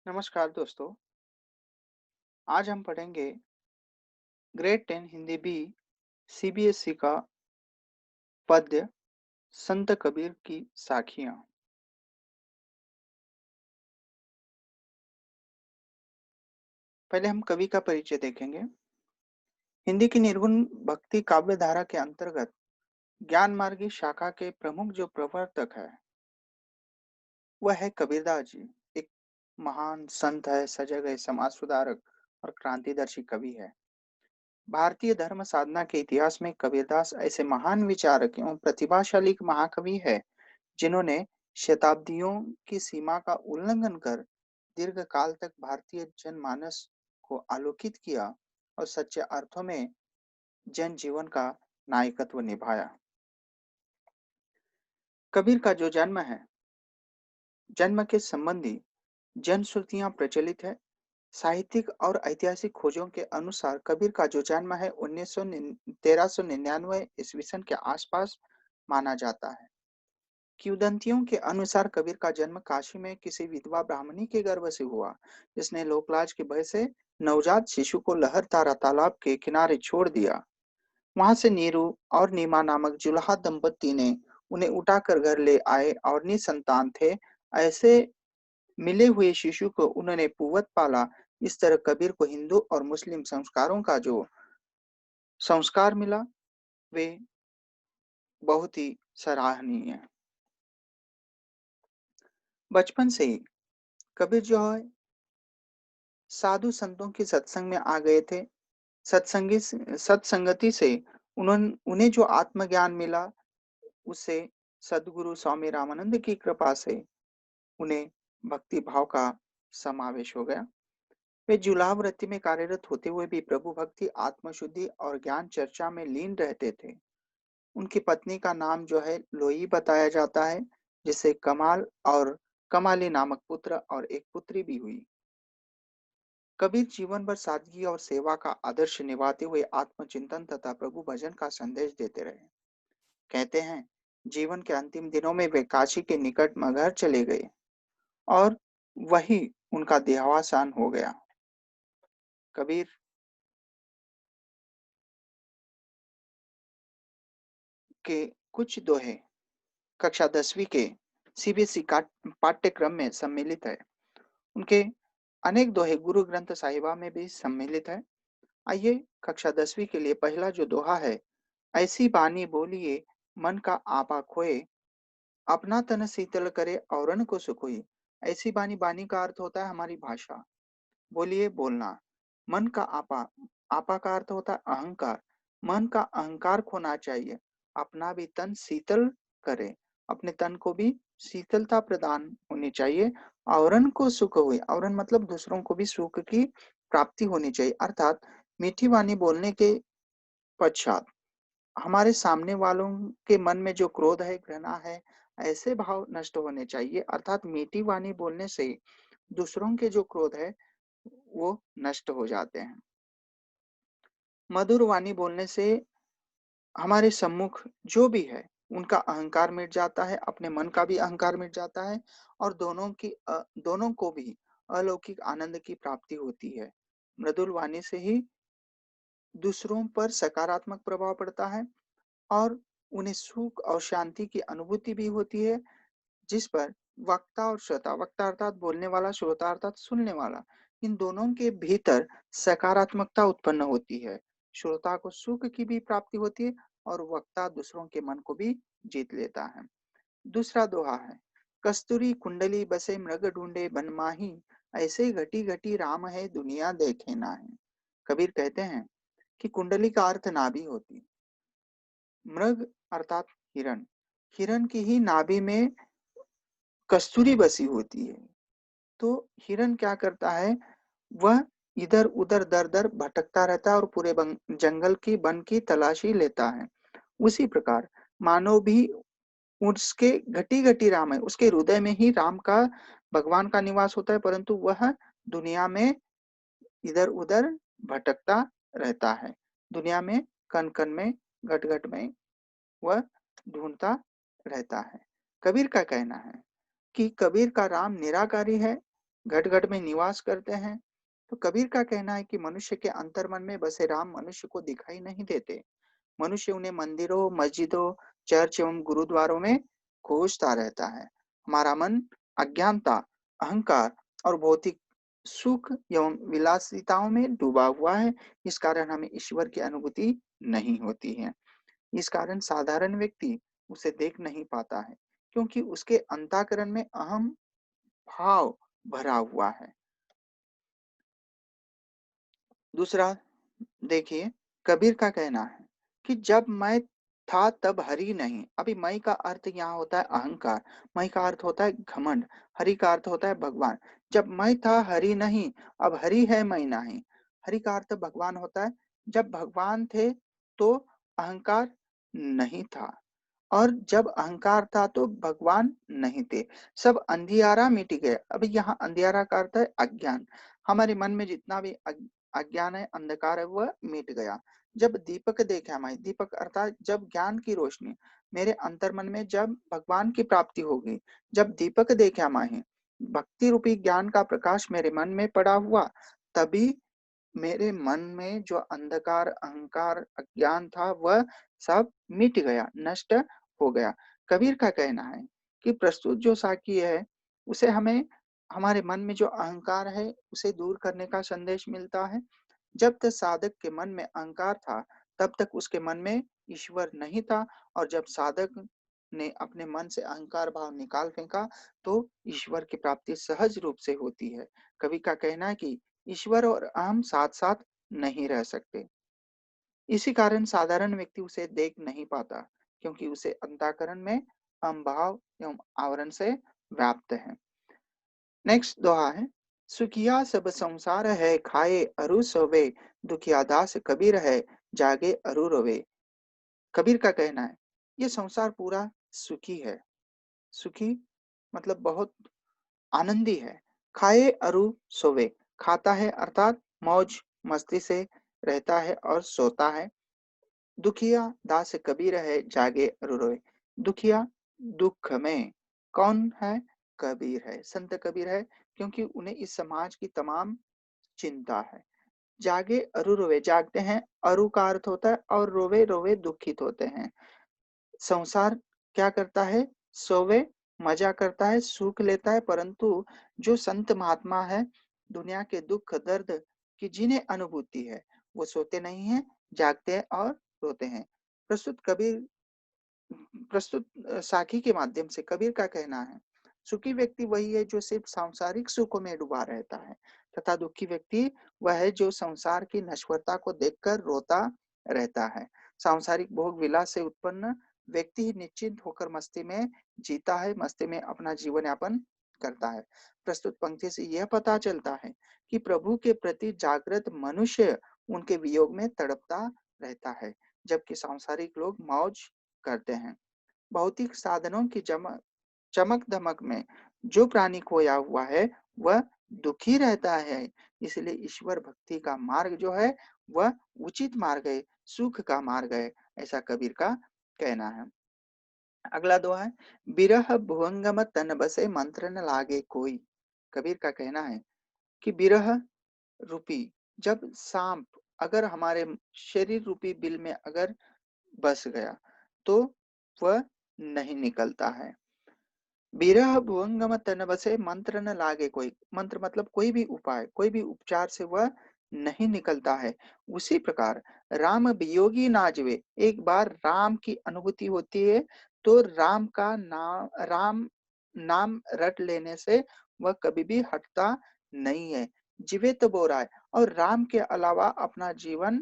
नमस्कार दोस्तों। आज हम पढ़ेंगे ग्रेड 10 हिंदी बी सीबीएसई का पद्य संत कबीर की साखियां। पहले हम कवि का परिचय देखेंगे। हिंदी की निर्गुण भक्ति काव्य धारा के अंतर्गत ज्ञान मार्गी शाखा के प्रमुख जो प्रवर्तक है वह है कबीरदास जी। एक महान संत है, सजग है, समाज सुधारक और क्रांतिदर्शी कवि है। भारतीय धर्म साधना के इतिहास में कबीरदास ऐसे महान विचारक एवं प्रतिभाशाली महाकवि है जिन्होंने शताब्दियों की सीमा का उल्लंघन कर दीर्घ काल तक भारतीय जनमानस को आलोकित किया और सच्चे अर्थों में जन जीवन का नायकत्व निभाया। कबीर का जो जन्म है, जन्म के संबंधी जनश्रुतियां प्रचलित है। साहित्यिक और ऐतिहासिक खोजों के अनुसार कबीर का जो जन्म है 1399 ईस्वी सन के आसपास माना जाता है। किंवदंतियों के अनुसार कबीर का जन्म काशी में किसी विधवा ब्राह्मणी के गर्भ से हुआ, जिसने लोकलाज के भय से नवजात शिशु को लहरतारा तालाब के किनारे छोड़ दिया। वहां से नीरू और नीमा नामक जुलाहा दंपत्ति ने उन्हें उठाकर घर ले आए और निसंतान थे। ऐसे मिले हुए शिशु को उन्होंने पूवत पाला। इस तरह कबीर को हिंदू और मुस्लिम संस्कारों का जो संस्कार मिला वे बहुत ही सराहनीय है। बचपन से ही कबीर जो है साधु संतों के सत्संग में आ गए थे। सत्संगति से उन्हें जो आत्मज्ञान मिला उससे सदगुरु स्वामी रामानंद की कृपा से उन्हें भक्ति भाव का समावेश हो गया। वे जुलाहा वृत्ति में कार्यरत होते हुए भी प्रभु भक्ति, आत्मशुद्धि और ज्ञान चर्चा में लीन रहते थे। उनकी पत्नी का नाम जो है लोई बताया जाता है, जिससे कमाल और कमाली नामक पुत्र और एक पुत्री भी हुई। कबीर जीवन भर सादगी और सेवा का आदर्श निभाते हुए आत्मचिंतन तथा प्रभु भजन का संदेश देते रहे। कहते हैं, जीवन के अंतिम दिनों में वे काशी के निकट मगहर चले गए और वही उनका देहावसान हो गया। कबीर के कुछ दोहे कक्षा 10वीं के सीबीएसई का पाठ्यक्रम में सम्मिलित है। उनके अनेक दोहे गुरु ग्रंथ साहिबा में भी सम्मिलित है। आइए कक्षा 10वीं के लिए पहला जो दोहा है, ऐसी बानी बोलिए मन का आपा खोए, अपना तन शीतल करे औरन को सुखोई। ऐसी बानी, बानी का अर्थ होता है हमारी भाषा। बोलिए बोलना। मन का आपा, आपा का अर्थ होता है अहंकार। मन का अहंकार खोना चाहिए। अपना भी तन शीतल करे, अपने तन को भी शीतलता प्रदान होनी चाहिए। औरन को सुख हुई, औरन मतलब दूसरों को भी सुख की प्राप्ति होनी चाहिए। अर्थात मीठी वाणी बोलने के पश्चात हमारे सामने वालों के मन में जो क्रोध है, घृणा है, ऐसे भाव नष्ट होने चाहिए। अर्थात मीठी वाणी बोलने से दूसरों के जो क्रोध है वो नष्ट हो जाते हैं। मधुर वाणी बोलने से हमारे सम्मुख जो भी है उनका अहंकार मिट जाता है, अपने मन का भी अहंकार मिट जाता है और दोनों को भी अलौकिक आनंद की प्राप्ति होती है। मृदुल वाणी से ही दूसरों पर सकारात्मक प्रभाव पड़ता है और उन्हें सुख और शांति की अनुभूति भी होती है, जिस पर वक्ता और श्रोता, वक्ता अर्थात बोलने वाला, श्रोता अर्थात सुनने वाला, इन दोनों के भीतर सकारात्मकता उत्पन्न होती है। श्रोता को सुख की भी प्राप्ति होती है और वक्ता दूसरों के मन को भी जीत लेता है। दूसरा दोहा है, कस्तूरी कुंडली बसे मृग ढूंढे बन माही, ऐसे घटी घटी राम है दुनिया देखे नाहीं। कबीर कहते हैं कि कुंडली का अर्थ नाभि होती, मृग अर्थात हिरण, हिरण की ही नाभि में कस्तूरी बसी होती है। तो हिरण क्या करता है, वह इधर उधर दर दर भटकता रहता है और पूरे जंगल की वन की तलाशी लेता है। उसी प्रकार मानव भी उसके घटी घटी राम है, उसके हृदय में ही राम का, भगवान का निवास होता है, परंतु वह दुनिया में इधर उधर भटकता रहता है। दुनिया में कण कण में, घट घट में वह ढूंढता रहता है। कबीर का कहना है कि कबीर का राम निराकारी है, घट-घट में निवास करते हैं। तो कबीर का कहना है कि मनुष्य के अंतर्मन में बसे राम मनुष्य को दिखाई नहीं देते। मनुष्य उन्हें मंदिरों, मस्जिदों, चर्च एवं गुरुद्वारों में खोजता रहता है। हमारा मन अज्ञानता, अहंकार और भौतिक सुख एवं विलासिताओं में डूबा हुआ है। इस कारण हमें ईश्वर की अनुभूति नहीं होती है। इस कारण साधारण व्यक्ति उसे देख नहीं पाता है, क्योंकि उसके अंतःकरण में अहम भाव भरा हुआ है। दूसरा देखिए, कबीर का कहना है कि जब मैं था तब हरि नहीं। अभी मैं का अर्थ यहाँ होता है अहंकार, मैं का अर्थ होता है घमंड, हरि का अर्थ होता है भगवान। जब मैं था हरि नहीं, अब हरि है मैं नहीं। हरि का अर्थ भगवान होता है। जब भगवान थे तो अहंकार नहीं था, और जब अहंकार था तो भगवान नहीं थे। सब अंधियारा मिट गया। अभी यहाँ अंधियारा का अर्थ है अज्ञान। हमारे मन में जितना भी अज्ञान है, अंधकार है, वह मिट गया। जब दीपक देखा मैं, दीपक अर्थात जब ज्ञान की रोशनी मेरे अंतर्मन में, जब भगवान की प्राप्ति होगी, जब दीपक देखा मैं, भक्ति रूपी ज्ञान का प्रकाश मेरे मन में पड़ा हुआ, तभी मेरे मन में जो अंधकार, अहंकार, अज्ञान था, वह सब मिट गया, नष्ट हो गया। कबीर का कहना है कि प्रस्तुत जो साखी है, उसे हमें हमारे मन में जो अहंकार है, उसे दूर करने का संदेश मिलता है। जब तक साधक के मन में अहंकार था, तब तक उसके मन में ईश्वर नहीं था, और जब साधक ने अपने मन से अहंकार भाव निकाल फेंका, तो ईश्वर की प्राप्ति सहज रूप से होती है। कवि का कहना है कि ईश्वर और अहम साथ-साथ नहीं रह सकते। इसी कारण साधारण व्यक्ति उसे देख नहीं पाता, क्योंकि उसे अंतःकरण में अहंभाव एवं आवरण से व्याप्त है। नेक्स्ट दोहा है, सुखिया सब संसार है, खाए अरु सोवे, दुखिया दास कबीर है, जागे अरु रोवे। कबीर का कहना है, ये संसार पूरा सुखी है। सुखी मतलब बहुत आनंदी है। खाए अरु सोवे, खाता है अर्थात मौज मस्ती से रहता है और सोता है। दुखिया दास कबीर है, जागे अरु रोए। दुखिया दुख में कौन है? कबीर है, संत कबीर है, क्योंकि उन्हें इस समाज की तमाम चिंता है। जागे अरु रोवे, जागते हैं, अरु का अर्थ होता है और रोवे, रोवे दुखित होते हैं। संसार क्या करता है? सोवे, मजा करता है, सुख लेता है, परंतु जो संत महात्मा है, दुनिया के दुख दर्द की जिन्हें अनुभूति है, वो सोते नहीं हैं, जागते हैं और रोते हैं। प्रस्तुत कबीर प्रस्तुत साखी के माध्यम से कबीर का कहना है, सुखी व्यक्ति वही है जो सिर्फ सांसारिक सुखों में डूबा रहता है, तथा दुखी व्यक्ति वह है जो संसार की नश्वरता को देखकर रोता रहता है। सांसारिक भोग विलास से उत्पन्न व्यक्ति ही निश्चिंत होकर मस्ती में जीता है, मस्ती में अपना जीवन यापन करता है। प्रस्तुत पंक्ति से यह पता चलता है कि प्रभु के प्रति जागृत मनुष्य उनके वियोग में तड़पता रहता है, जबकि सांसारिक लोग मौज करते हैं। भौतिक साधनों की चमक-धमक में जो प्राणी खोया हुआ है, वह दुखी रहता है। इसलिए ईश्वर भक्ति का मार्ग जो है, वह उचित मार्ग है, सुख का मार्ग है, ऐसा कबीर का कहना है। अगला दोहा है, बिरह भुवंगम तन बसे मंत्र न लागे कोई। कबीर का कहना है कि बिरह रूपी जब सांप अगर हमारे शरीर रूपी बिल में अगर बस गया, तो वह नहीं निकलता है। बिरह भुवंगम तन बसे मंत्र न लागे कोई। मंत्र मतलब कोई भी उपाय, कोई भी उपचार से वह नहीं निकलता है। उसी प्रकार राम वियोगी ना जिवे। एक बार राम की अनुभूति होती है, तो राम नाम रट लेने से वह कभी भी हटता नहीं है। जीवित बोरा है, और राम के अलावा अपना जीवन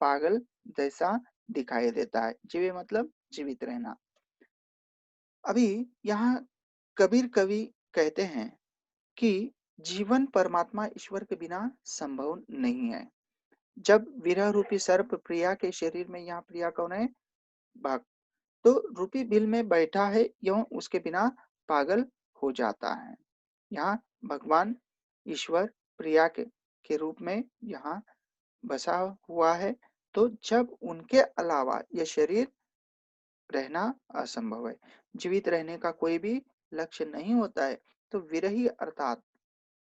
पागल जैसा दिखाई देता है। जीवे मतलब जीवित रहना। अभी यहाँ कबीर कवि कहते हैं कि जीवन परमात्मा ईश्वर के बिना संभव नहीं है। जब विरह रूपी सर्प प्रिया के शरीर में, यहाँ प्रिया कौन है? भक्त, तो रूपी बिल में बैठा है, एवं उसके बिना पागल हो जाता है। यहाँ भगवान ईश्वर प्रिया के रूप में यहाँ बसा हुआ है। तो जब उनके अलावा यह शरीर रहना असंभव है, जीवित रहने का कोई भी लक्ष्य नहीं होता है, तो विरही अर्थात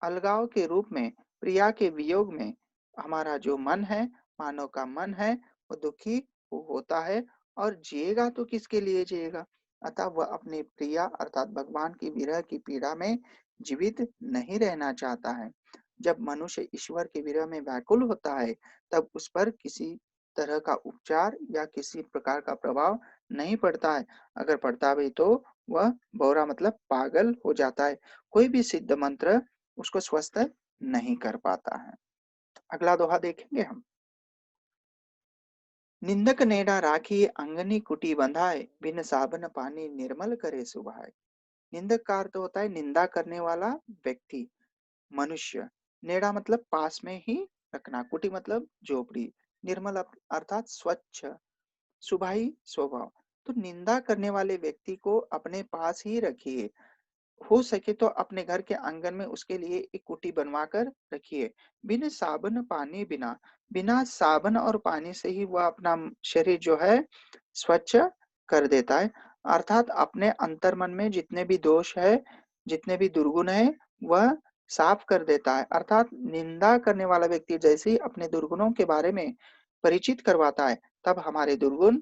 अलगाव के रूप में, प्रिया के वियोग में हमारा जो मन है, मानव का मन है, वो दुखी होता है और जिएगा तो किसके लिए जिएगा? अतः वह अपने प्रिया अर्थात भगवान की विरह की पीड़ा में जीवित नहीं रहना चाहता है। जब मनुष्य ईश्वर के विरह में व्याकुल होता है, तब उस पर किसी तरह का उपचार या किसी प्रकार का प्रभाव नहीं पड़ता है। अगर पड़ता भी तो वह बौरा मतलब पागल हो जाता है। कोई भी सिद्ध मंत्र उसको स्वस्थ नहीं कर पाता है। अगला दोहा देखेंगे हम। निंदक नेड़ा राखी अंगनी कुटी बंधाए, बिन साबन पानी निर्मल करे सुभाए। निंदक का अर्थ होता है निंदा करने वाला व्यक्ति, मनुष्य। नेड़ा मतलब पास में ही रखना, कुटी मतलब झोपड़ी, निर्मल अर्थात स्वच्छ, सुभाई स्वभाव। तो निंदा करने वाले व्यक्ति को अपने पास ही रखिए। हो सके तो अपने घर के आंगन में उसके लिए एक कुटी बनवा कर रखिए। बिन साबुन पानी बिना, बिना साबुन और पानी से ही वह अपना शरीर जो है स्वच्छ कर देता है। अर्थात अपने अंतर्मन में जितने भी दोष है, जितने भी दुर्गुण है, वह साफ कर देता है। अर्थात निंदा करने वाला व्यक्ति जैसे ही अपने दुर्गुणों के बारे में परिचित करवाता है, तब हमारे दुर्गुण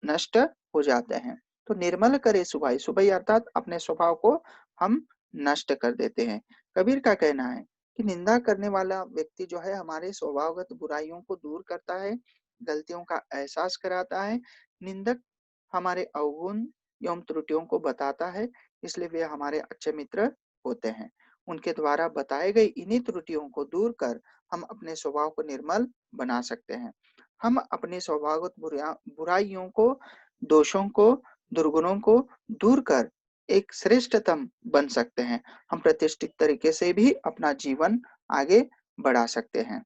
नष्ट हो जाते हैं। तो निर्मल करे सुभाई, सुभाई अर्थात अपने स्वभाव को हम नष्ट कर देते हैं। कबीर का कहना है कि निंदा करने वाला व्यक्ति जो है हमारे स्वभावगत बुराइयों को दूर करता है, गलतियों का एहसास कराता है। निंदक हमारे अवगुण एवं त्रुटियों को बताता है, इसलिए वे हमारे अच्छे मित्र होते हैं। उनके द्वारा बताए गए इन्हीं त्रुटियों को दूर कर हम अपने स्वभाव को निर्मल बना सकते हैं। हम अपने स्वभावगत बुराइयों को, दोषों को, दुर्गुणों को दूर कर एक श्रेष्ठतम बन सकते हैं। हम प्रतिष्ठित तरीके से भी अपना जीवन आगे बढ़ा सकते हैं।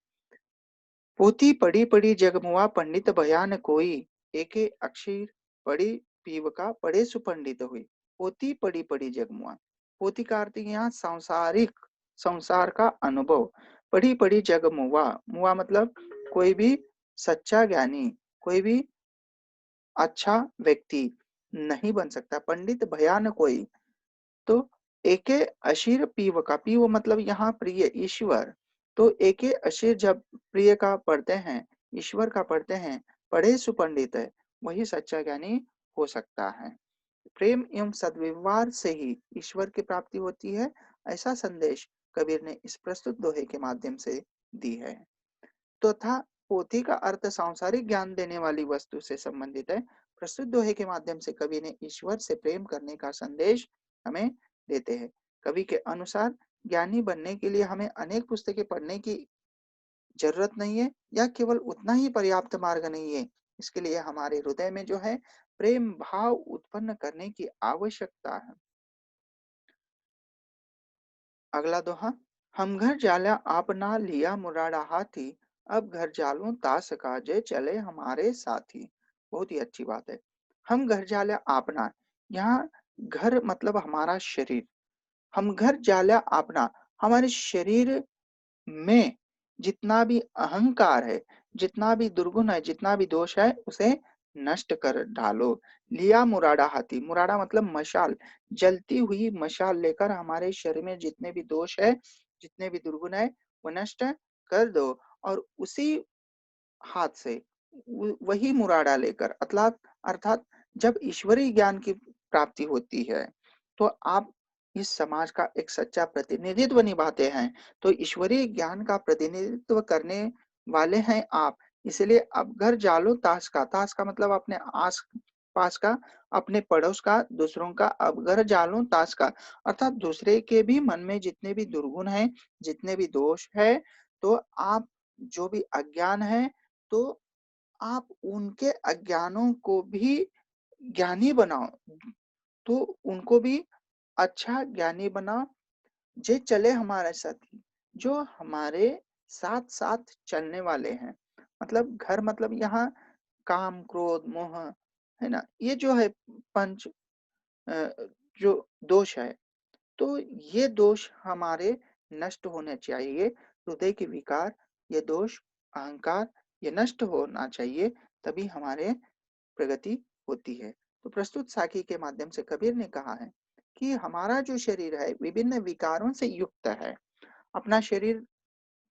पोथी पढ़ी पढ़ी जगमुआ पंडित बयान कोई, एके अक्षर पढ़ी पीव का पढ़े सुपंडित हुई। पोथी पढ़ी पढ़ी जगमुआ, पोथी का अर्थ यहाँ सांसारिक, संसार का अनुभव। पढ़ी पढ़ी जगमुआ, मुआ मतलब कोई भी सच्चा ज्ञानी, कोई भी अच्छा व्यक्ति नहीं बन सकता। पंडित भयान कोई, तो एके अशीर पीव का, पीव मतलब यहाँ प्रिय ईश्वर। तो एके अशीर जब प्रिय का पढ़ते हैं, ईश्वर का पढ़ते हैं, पढ़े सुपंडित है, वही सच्चा ज्ञानी हो सकता है। प्रेम एवं सद्व्यवहार से ही ईश्वर की प्राप्ति होती है, ऐसा संदेश कबीर ने इस प्रस्तुत दोहे के माध्यम से दी है। तो था पोथी का अर्थ सांसारिक ज्ञान देने वाली वस्तु से संबंधित है। प्रस्तुत दोहे के माध्यम से कवि ने ईश्वर से प्रेम करने का संदेश हमें देते हैं। कवि के अनुसार ज्ञानी बनने के लिए हमें अनेक पुस्तकें पढ़ने की जरूरत नहीं है, या केवल उतना ही पर्याप्त मार्ग नहीं है। इसके लिए हमारे हृदय में जो है प्रेम भाव उत्पन्न करने की आवश्यकता है। अगला दोहा। हम घर जाल्या आपना लिया मुराड़ा हाथी, अब घर जालूं तास काजे चले हमारे साथी। बहुत ही अच्छी बात है। हम घर जाल्या आपना, यहाँ घर मतलब हमारा शरीर। हम घर जाल्या आपना, हमारे शरीर में जितना भी अहंकार है, जितना भी दुर्गुण है, जितना भी दोष है, उसे नष्ट कर डालो। लिया मुराड़ा हाथी, मुराड़ा मतलब मशाल, जलती हुई मशाल लेकर हमारे शरीर में जितने भी दोष है, जितने भी दुर्गुण है, वो नष्ट कर दो। और उसी हाथ से वही मुराड़ा लेकर, अर्थात अर्थात जब ईश्वरीय ज्ञान की प्राप्ति होती है, तो आप इस समाज का एक सच्चा प्रतिनिधित्व निभाते हैं। तो ईश्वरीय ज्ञान का प्रतिनिधित्व करने वाले हैं आप। इसलिए अब घर जालो ताश का, ताश का मतलब अपने आस पास का, अपने पड़ोस का, दूसरों का। अब घर जालो ताश का अर्थात दूसरे के भी मन में जितने भी दुर्गुण हैं, जितने भी दोष है, तो आप जो भी अज्ञान है, तो आप उनके अज्ञानों को भी ज्ञानी बनाओ। तो उनको भी अच्छा ज्ञानी बनाओ। जे चले हमारे साथी, जो हमारे साथ साथ चलने वाले हैं। मतलब घर मतलब यहाँ काम क्रोध मोह, है ना, ये जो है पंच अ, जो दोष है, तो ये दोष हमारे नष्ट होने चाहिए। हृदय के विकार, ये दोष, अहंकार, ये नष्ट होना चाहिए, तभी हमारे प्रगति होती है। तो प्रस्तुत साखी के माध्यम से कबीर ने कहा है कि हमारा जो शरीर है विभिन्न विकारों से युक्त है। अपना शरीर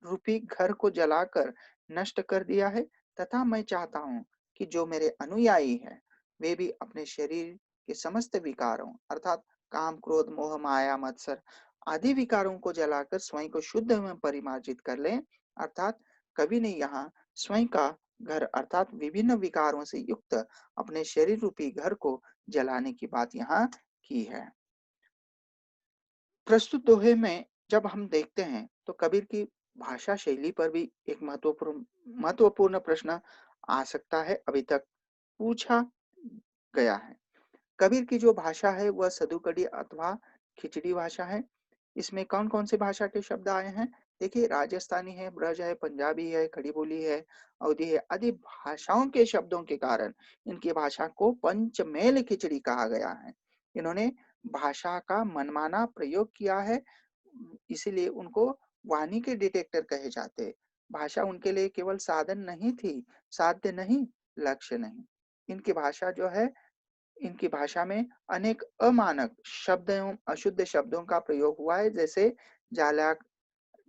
रूपी घर को जलाकर नष्ट कर दिया है, तथा मैं चाहता हूँ कि जो मेरे अनुयायी हैं, वे भी अपने शरीर के समस्त विकारों अर्थात काम, क्रोध, मोह, माया, मत्सर आदि विकारों को जलाकर स्वयं को शुद्ध में परिमार्जित कर लें। अर्थात कवि ने यहाँ स्वयं का घर अर्थात विभिन्न विकारों से युक्त अपने शरीर रूपी घर को जलाने की बात यहाँ की है। प्रस्तुत दोहे में जब हम देखते हैं तो कबीर की भाषा शैली पर भी एक महत्वपूर्ण महत्वपूर्ण प्रश्न आ सकता है, अभी तक पूछा गया है। कबीर की जो भाषा है वह सदुकड़ी अथवा खिचड़ी भाषा है। इसमें कौन-कौन से भाषा के शब्द आए हैं? देखिए, राजस्थानी है, ब्रज है, पंजाबी है, खड़ी बोली है, अवधी है आदि भाषाओं के शब्दों के कारण इनकी भाषा को पंचमेल खिचड़ी कहा गया है। इन्होंने भाषा का मनमाना प्रयोग किया है, इसीलिए उनको वाणी के डिटेक्टर कहे जाते। भाषा उनके लिए केवल साधन नहीं थी, साध्य नहीं, लक्ष्य नहीं। इनकी भाषा जो है इनकी भाषा में अनेक अमानक शब्द एवं अशुद्ध शब्दों का प्रयोग हुआ है, जैसे जाला,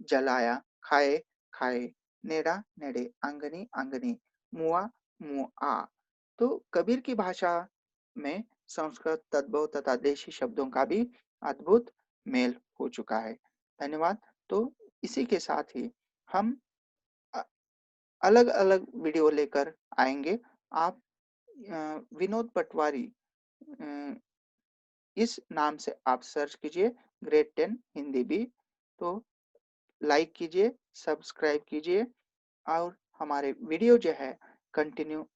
जलाया, खाए, खाए, नेड़ा, नेड़े, आंगनी, आंगनी, मुआ, मुआ। तो कबीर की भाषा में संस्कृत, तद्भव तथा देशी शब्दों का भी अद्भुत मेल हो चुका है। धन्यवाद। तो इसी के साथ ही हम अ, अलग-अलग वीडियो लेकर आएँगे। आप विनोद पटवारी अ, इस नाम से आप सर्च कीजिए, ग्रेड 10 हिंदी भी। तो लाइक कीजिए, सब्सक्राइब कीजिए और हमारे वीडियो जो है कंटिन्यू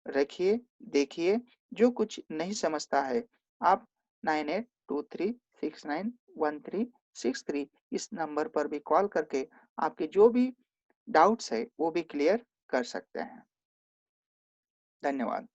रखिए, देखिए। जो कुछ नहीं समझता है, आप 9823691363 इस नंबर पर भी कॉल करके आपके जो भी डाउट्स है, वो भी क्लियर कर सकते हैं। धन्यवाद।